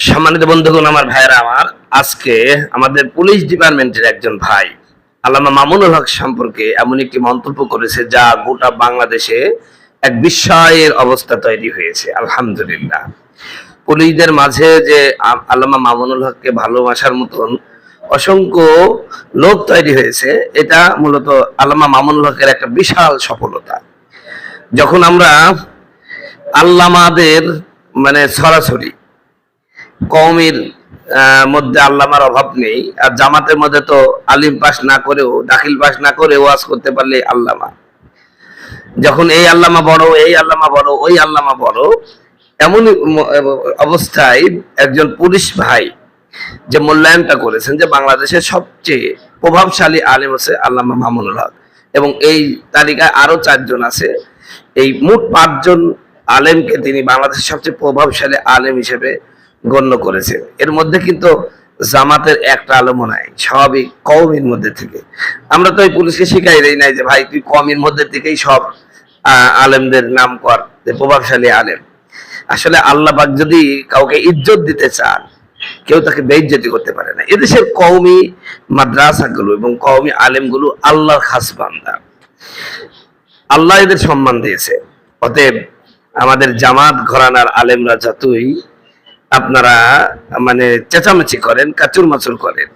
সম্মানিত বন্ধুগণ, আমার ভাইয়েরা, আজকে আমাদের পুলিশ ডিপার্টমেন্টের একজন ভাই আল্লামা মামুনুল হক সম্পর্কে এমন একটি মন্তব্য করেছে যা গোটা বাংলাদেশে এক বিস্ময়ের অবস্থা তৈরি হয়েছে। আলহামদুলিল্লাহ, পুলিশদের মাঝে যে আল্লামা মামুনুল হককে ভালোবাসার মতন অসংখ্য লোক তৈরি হয়েছে, এটা মূলত আল্লামা মামুনুল হকের একটা বিশাল সফলতা। যখন আমরা আল্লামাদের সরাসরি কওমের মধ্যে আল্লামার অভাব নেই, আর জামাতের মধ্যে তো আলিম পাস না করেও, দাখিল পাস না করে ওয়াজ করতে পারলে আল্লামা। যখন এই আল্লামা বড়, এই আল্লামা বড়, ওই আল্লামা বড়, এমন অবস্থায় একজন পুলিশ ভাই যে মূল্যায়নটা করেছেন যে বাংলাদেশের সবচেয়ে প্রভাবশালী আলেম হচ্ছে আল্লামা মামুনুল হক, এবং এই তালিকায় আরো 4 জন আছে। এই মোট 5 জন আলেমকে তিনি বাংলাদেশের সবচেয়ে প্রভাবশালী আলেম হিসেবে গণ্য করেছেন। এর মধ্যে কিন্তু জামাতের একটা আলেমও নাই, সবই কওমের মধ্যে থেকে। আমরা তো এই পুলিশকে শিখাই দেই নাই যে ভাই তুই কওমের মধ্যে থেকেই সব আলেমদের নাম কর যে প্রভাবশালী আলেম। আসলে আল্লাহ পাক যদি কাউকে ইজ্জত দিতে চান, কেউ তাকে বেইজ্জতি করতে পারে না। এদেশের কওমি মাদ্রাসাগুলো এবং কওমি আলেমগুলো আল্লাহর খাস বান্দা, আল্লাহ এদের সম্মান দিয়েছে। অতএব আমাদের জামাত ঘরানার আলেমরা যতই আপনারা চেঁচামেচি করেন, কাচুর মাচুর করেন,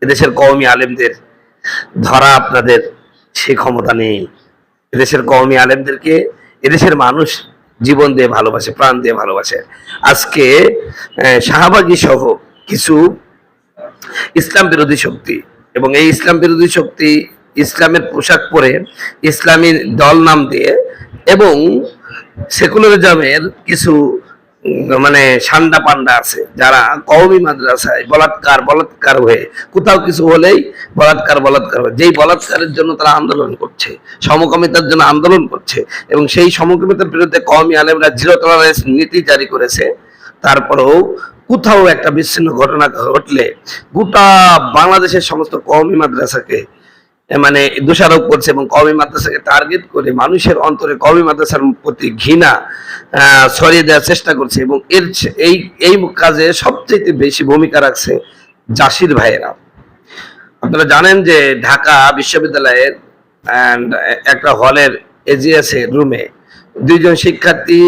এদেশের কওমি আলেমদের ধরা আপনাদের সে ক্ষমতা নেই। এদেশের কওমি আলেমদেরকে এদেশের মানুষ জীবন দিয়ে ভালোবাসে, প্রাণ দিয়ে ভালোবাসে। আজকে শাহবাগী সহ কিছু ইসলাম বিরোধী শক্তি, এবং এই ইসলাম বিরোধী শক্তি ইসলামের পোশাক পরে, ইসলামী দল নাম দিয়ে, এবং সেকুলারিজমের কিছু সান্ডা পান্ডা আছে যারা কওমি মাদ্রাসায় বলাৎকার হয়ে, কোথাও কিছু হলেই বলাৎকার হয়। যেই বলাৎকারের জন্য তারা আন্দোলন করছে, সমকামিতার জন্য আন্দোলন করছে, এবং সেই সমকামিতার বিরুদ্ধে কওমি আলেমরা জিরো টলারেন্স নীতি জারি করেছে। তারপরেও কোথাও একটা বিচ্ছিন্ন ঘটনা ঘটলে গোটা বাংলাদেশের সমস্ত কওমি মাদ্রাসাকে দোষারোপ করছে, এবং কওমি মাদ্রাসাকে টার্গেট করে মানুষের অন্তরে কওমি মাদ্রাসার প্রতি ঘৃণা ছড়িয়ে দেওয়ার চেষ্টা করছে। এবং এই কাজে সবচেয়ে বেশি ভূমিকা রাখছে জাসির ভাইয়েরা। আপনারা জানেন যে ঢাকা বিশ্ববিদ্যালয়ের একটা হলের এজিএসের রুমে 2 জন শিক্ষার্থী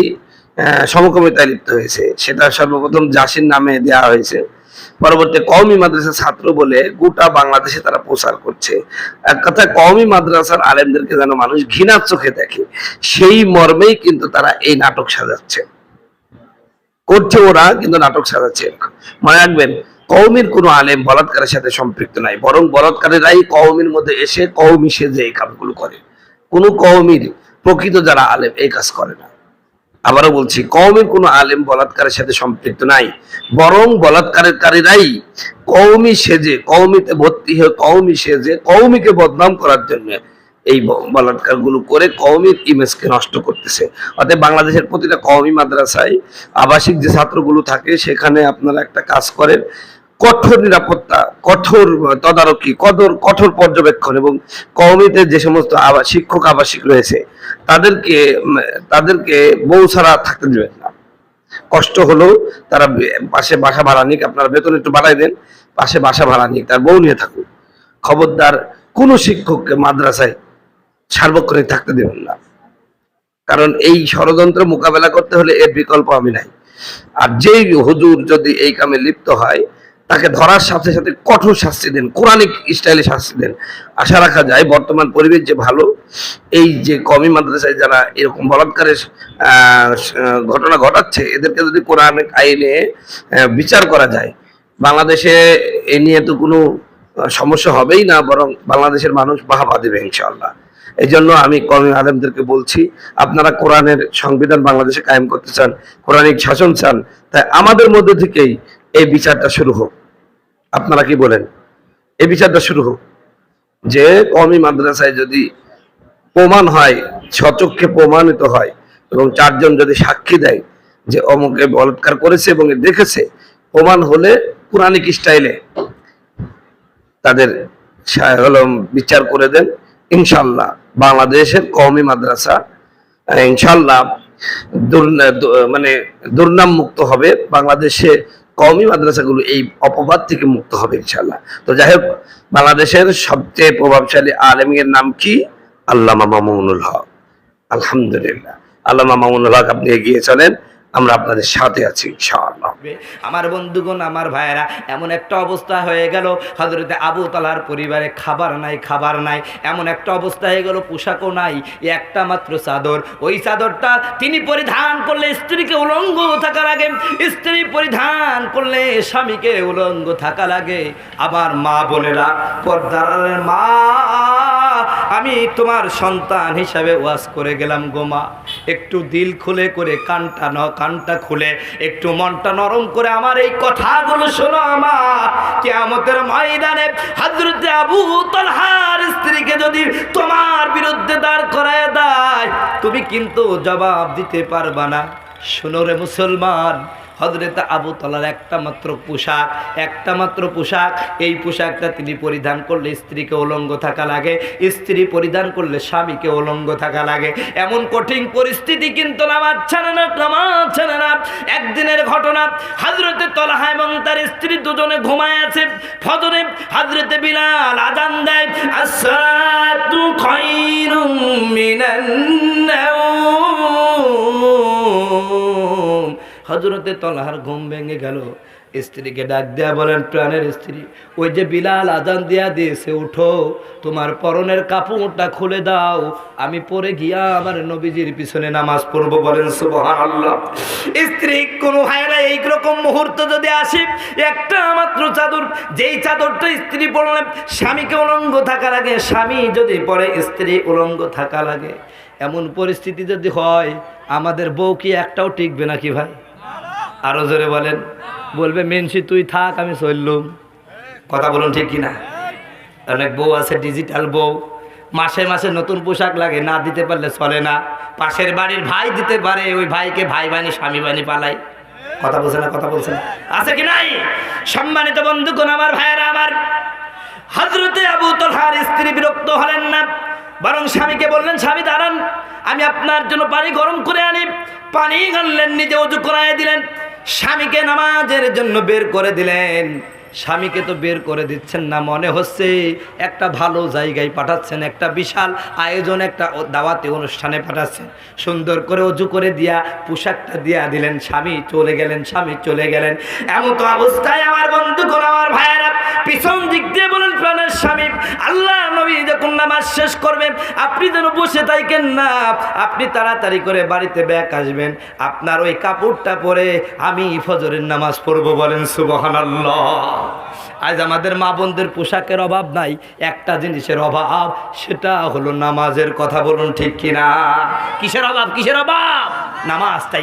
সমকামিতায় লিপ্ত হয়েছে। সেটা সর্বপ্রথম জাসির নামে দেওয়া হয়েছে, পরবর্তী কওমি মাদ্রাসার ছাত্র বলে গোটা বাংলাদেশে তারা প্রচার করছে। এক কথায় কওমি মাদ্রাসার আলেমদেরকে যেন মানুষ ঘৃণার চোখে দেখে, সেই মর্মেই কিন্তু তারা এই নাটক সাজাচ্ছে, করছে ওরা, কিন্তু নাটক সাজাচ্ছে। মনে রাখবেন, কওমির কোনো আলেম বলাৎকারের সাথে সম্পৃক্ত নাই, বরং বলাৎকারীরাই কওমির মধ্যে এসে কওমি সেজে এই কাজগুলো করে। কোনো কওমির প্রকৃত যারা আলেম এই কাজ করে না। আবারও বলছি, কওমির কোনো আলেম বলাৎকারের সাথে সম্পৃক্ত নাই, বরং বলাৎকারীরাই কওমি সেজে, কওমিতে ভর্তি হয়ে কওমি সেজে কওমিকে বদনাম করার জন্য এই বলাৎকারগুলো করে কওমির ইমেজকে নষ্ট করতেছে। অতএব বাংলাদেশের প্রতিটা কওমি মাদ্রাসায় আবাসিক যে ছাত্রগুলো থাকে, সেখানে আপনারা একটা কাজ করেন, কঠোর নিরাপত্তা, কঠোর তদারকি, কঠোর পর্যবেক্ষণ, এবং কওমিতে যে সমস্ত শিক্ষক আবাসিক রয়েছে তাদেরকে বউ ছাড়া থাকতে দেবেন না। কষ্ট হলেও তারা পাশে বাসা ভাড়া নিক, আপনারা বেতন একটু বাড়াই দেন, পাশে বাসা ভাড়া নিক, তার বউ নিয়ে থাকুক। খবরদার কোনো শিক্ষককে মাদ্রাসায় সার্বক্ষণিক থাকতে দেবেন না, কারণ এই ষড়যন্ত্র মোকাবেলা করতে হলে এর বিকল্প আমি নাই। আর যেই হুজুর যদি এই কামে লিপ্ত হয়, তাকে ধরার সাথে সাথে কঠোর শাস্তি দেন, কোরআনিক স্টাইলে শাস্তি দেন। আশা রাখা যায় বর্তমান পরিবেশ যে ভালো, এই যে কওমি মাদ্রাসায় যারা এরকম বলাৎকারের ঘটনা ঘটাচ্ছে, এদেরকে যদি কোরআনিক আইনে বিচার করা যায়, বাংলাদেশে এ নিয়ে তো কোনো সমস্যা হবেই না, বরং বাংলাদেশের মানুষ বাহবা দেবে ইনশাআল্লাহ। এই জন্য আমি কওমি আলেমদেরকে বলছি, আপনারা কোরআনের সংবিধান বাংলাদেশে কায়েম করতে চান, কোরআনিক শাসন চান, তাই আমাদের মধ্যে থেকেই এই বিচারটা শুরু হোক। আপনারা কি বলেন? এই বিচারটা শুরু হোক যে কওমি মাদ্রাসায় যদি প্রমাণ হয়, সচক্ষে প্রমাণিত হয়, এবং 4 জন যদি সাক্ষী দেয় যে অমুকে বলাৎকার করেছে এবং দেখেছে, প্রমাণ হলে কোরআনিক স্টাইলে তাদের বিচার করে দেন। ইনশাল্লাহ বাংলাদেশের কওমি মাদ্রাসা ইনশাল্লাহ দুর্নাম মুক্ত হবে। বাংলাদেশে কওমি মাদ্রাসাগুলো এই অপবাদ থেকে মুক্ত হবে ইনশাআল্লাহ। তো যাই হোক, বাংলাদেশের সবচেয়ে প্রভাবশালী আলেমের নাম কি? আল্লামা মামুনুল হক। আলহামদুলিল্লাহ, আল্লামা মামুনুল হক, আপনি এগিয়ে চলেন, আমরা আপনাদের সাথে আছি ইনশাআল্লাহ। আমার বন্ধুগণ, আমার ভাইয়েরা, এমন একটা অবস্থা হয়ে গেল হযরতে আবু তালহার পরিবারে খাবার নাই, এমন একটা অবস্থা হয়ে গেল, পোশাকও নাই, একটা মাত্র চাদর। ওই চাদরটা তিনি পরিধান করলে স্ত্রীকে উলঙ্গ থাকা লাগে, স্ত্রী পরিধান করলে স্বামীকে উলঙ্গ থাকা লাগে। আমার মা বোনেরা, পর্দার মা, আমি তোমার সন্তান হিসাবে ওয়াজ করে গেলাম গো মা, একটু দিল খুলে করে কানটা খুলে একটু মনটা নরম করে আমার এই কথাগুলো শোনো মা। কিয়ামতের ময়দানে হযরতে আবু তালহার স্ত্রীকে যদি তোমার বিরুদ্ধে দাঁড় করায় দেয়, তুমি কিন্তু জবাব দিতে পারবা না। শোনো রে মুসলমান, হযরতে আবু তালহার একটা মাত্র পোশাক, এই পোশাকটা তিনি পরিধান করলে স্ত্রীকে উলঙ্গ থাকা লাগে, স্ত্রী পরিধান করলে স্বামীকে উলঙ্গ থাকা লাগে। এমন কঠিন পরিস্থিতি কিন্তু নামাজ ছাড়ে না। একদিনের ঘটনা, হযরতে তালহা এবং তার স্ত্রী দুজনে ঘুমায় আছে। ফজরে হযরতে বিলাল আযান দেয়, আসসালাতু খায়রুম মিনান নাওম। হযরতে তালহার ঘুম ভেঙে গেল, স্ত্রীকে ডাক দেয়া বলেন, প্রাণের স্ত্রী, ওই যে বিলাল আযান দিয়া দিয়েছে, উঠো, তোমার পরনের কাপড়টা খুলে দাও, আমি পরে গিয়া আমার নবীজির পিছনে নামাজ পড়বো। বলেন সুবহানাল্লাহ। স্ত্রী কোনো হয় না, এইরকম মুহূর্ত যদি আসে, একটা মাত্র চাদর, যেই চাদরটা স্ত্রী পরলেন, স্বামীকে উলঙ্গ থাকা লাগে, স্বামী যদি পরে স্ত্রী উলঙ্গ থাকা লাগে, এমন পরিস্থিতি যদি হয়, আমাদের বউ কি একটাও টিকবে নাকি ভাই? আরো জোরে বলেন। বলবে, মেনসি তুই থাক, আমি চললুম। কথা বলুন ঠিক কিনা? অনেক বউ আছে ডিজিটাল বউ, মাসে মাসে নতুন পোশাক লাগে, না দিতে পারলে চলে না। পাশের বাড়ির ভাই দিতে পারে, ওই ভাইকে ভাই বানি স্বামী বানি পালাই। কথা বলছে না? আছে কি নাই? সম্মানিত বন্ধুগণ, আমার ভাইয়েরা, আমার হযরতে আবু তালহার স্ত্রী বিরক্ত হলেন না, বরং স্বামীকে বললেন, স্বামী দাঁড়ান, আমি আপনার জন্য পানি গরম করে আনি। পানি আনলেন, নিজে ওযু করায় দিলেন, স্বামীকে নামাজের জন্য বের করে দিলেন। স্বামীকে তো বের করে দিচ্ছেন না, মনে হচ্ছে একটা ভালো জায়গায় পাঠাচ্ছেন, একটা বিশাল আয়োজন, একটা দাওয়াতি অনুষ্ঠানে পাঠাচ্ছেন। সুন্দর করে ওযু করে দিয়া পোশাকটা দিয়া দিলেন, স্বামী চলে গেলেন। এমন তো অবস্থায় আমার বন্ধুগণ, আমার ভাইয়েরা, পিছন দিক দিয়ে বলেন, প্রাণের স্বামী, আল্লাহ নবী যখন নামাজ শেষ করবেন, আপনি যেন বসে থাকেন না, আপনি তাড়াতাড়ি করে বাড়িতে ব্যাক আসবেন, আপনার ওই কাপড়টা পরে আমি ফজরের নামাজ পড়বো। বলেন সুবহানাল্লাহ। আজ আমাদের মা বোনদের পোশাকের অভাব নাই, একটা জিনিসের অভাব, সেটা হলো নামাজের। কথা বলুন ঠিক কিনা? কিসের অভাব? নামাজ। তাই